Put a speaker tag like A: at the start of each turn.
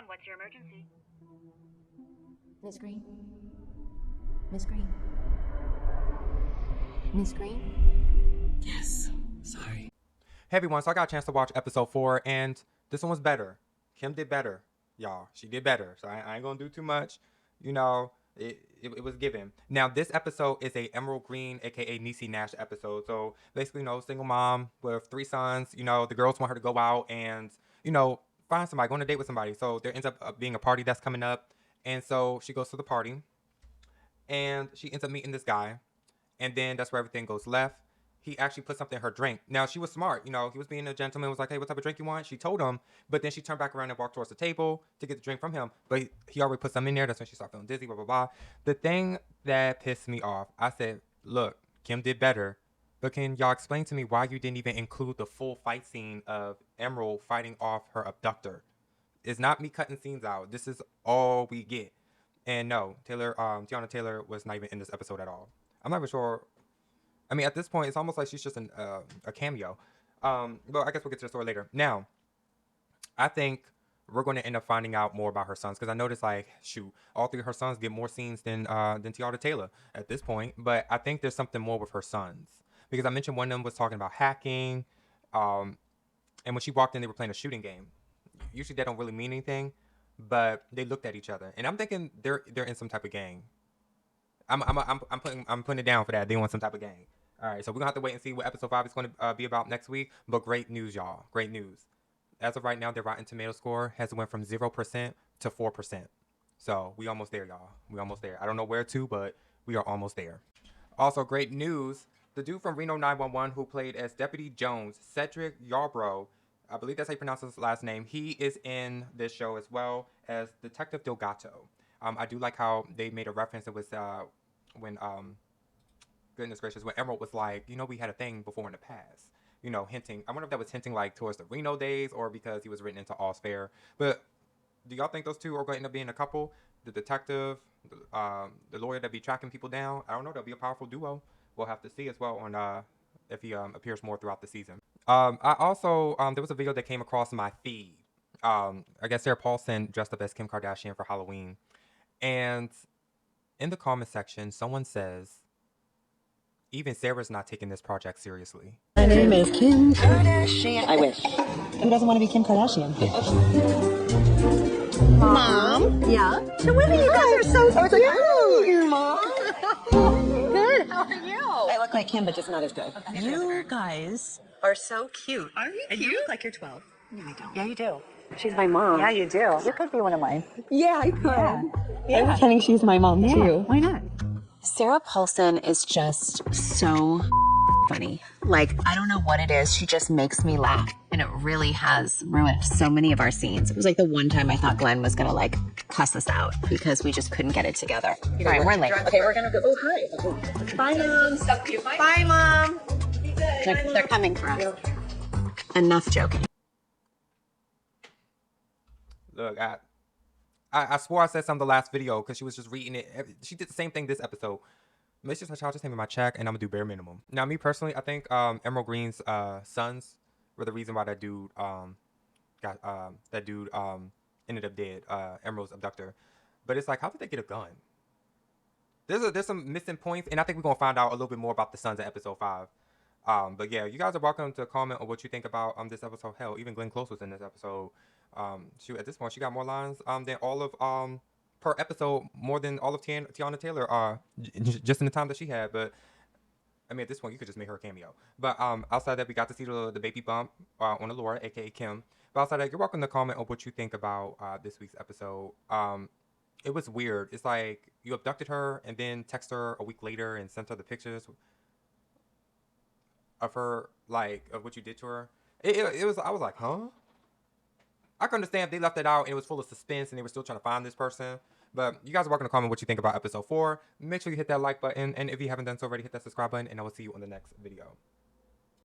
A: What's your emergency?
B: Miss Green? Miss Green? Miss Green?
C: Yes. Sorry.
D: Hey everyone, so I got a chance to watch episode 4, and this one was better. Kim did better, y'all. She did better, so I ain't gonna do too much. You know, it was given. Now, this episode is a Emerald Green, aka Niecy Nash episode. So basically, single mom with 3 sons. The girls want her to go out and, find somebody, go on a date with somebody. So there ends up being a party that's coming up. And so she goes to the party, and she ends up meeting this guy. And then that's where everything goes left. He actually put something in her drink. Now, she was smart. He was being a gentleman, was like, hey, what type of drink you want? She told him, but then she turned back around and walked towards the table to get the drink from him. But he already put something in there. That's when she started feeling dizzy, blah, blah, blah. The thing that pissed me off, I said, look, Kim did better. But can y'all explain to me why you didn't even include the full fight scene of Emerald fighting off her abductor? It's not me cutting scenes out. This is all we get. And no, Tiana Taylor was not even in this episode at all. I'm not even sure. I mean, at this point, it's almost like she's just a cameo. But I guess we'll get to the story later. Now, I think we're going to end up finding out more about her sons. Because I noticed, all 3 of her sons get more scenes than Tiana Taylor at this point. But I think there's something more with her sons. Because I mentioned one of them was talking about hacking. And when she walked in, they were playing a shooting game. Usually, they don't really mean anything. But they looked at each other. And I'm thinking they're in some type of gang. I'm putting it down for that. They want some type of gang. All right, so we're gonna have to wait and see what episode 5 is going to be about next week. But great news, y'all. Great news. As of right now, their Rotten Tomato score has went from 0% to 4%. So we almost there, y'all. We almost there. I don't know where to, but we are almost there. Also, great news. The dude from Reno 911 who played as Deputy Jones, Cedric Yarbrough, I believe that's how you pronounce his last name. He is in this show as well as Detective Delgato. I do like how they made a reference. It was when goodness gracious, when Emerald was like, we had a thing before in the past, hinting. I wonder if that was hinting towards the Reno days or because he was written into All's Fair. But do y'all think those two are going to end up being a couple? The detective, the lawyer that be tracking people down. I don't know. That'll be a powerful duo. We'll have to see as well on if he appears more throughout the season. I also there was a video that came across my feed. I guess Sarah Paulson dressed up as Kim Kardashian for Halloween, and in the comment section, someone says, even Sarah's not taking this project seriously.
E: My name is Kim Kardashian. I wish. Who doesn't want to be Kim Kardashian? Mom? Yeah? So women, you guys are so cute. Like, Mom? Good. How are you? I look like Kim, but just not as good. Okay. You guys are so cute. Are you cute? And you look like you're 12. No, I don't. Yeah, you do. She's my mom. Yeah, you do. You could be one of mine. Yeah, I could. Yeah. I'm pretending she's my mom, too. Why not? Sarah Paulson is just so funny. I don't know what it is. She just makes me laugh. And it really has ruined so many of our scenes. It was the one time I thought Glenn was going to, cuss us out because we just couldn't get it together. All right, we're late. Okay, we're going to go. Oh, hi. Bye, Mom. Bye, Mom. They're coming for us. Enough joking.
D: Look, I swore I said something the last video because she was just reading it. She did the same thing this episode. It's just I'll just name my check and I'm gonna do bare minimum. Now, me personally, I think Emerald Green's sons were the reason why that dude ended up dead. Emerald's abductor. But it's how did they get a gun? There's some missing points, and I think we're gonna find out a little bit more about the sons in episode 5. But yeah, you guys are welcome to comment on what you think about this episode. Hell, even Glenn Close was in this episode. At this point, she got more lines than all of per episode, more than all of Tiana Taylor just in the time that she had. But I mean, at this point, you could just make her a cameo. But outside that, we got to see the baby bump on Allura, aka Kim. But outside that, you're welcome to comment on what you think about this week's episode. It was weird. It's like you abducted her and then text her a week later and sent her the pictures of her, like, of what you did to her. It was, I was like, huh? I can understand if they left it out and it was full of suspense and they were still trying to find this person. But you guys are welcome to comment what you think about episode 4. Make sure you hit that like button. And if you haven't done so already, hit that subscribe button. And I will see you on the next video.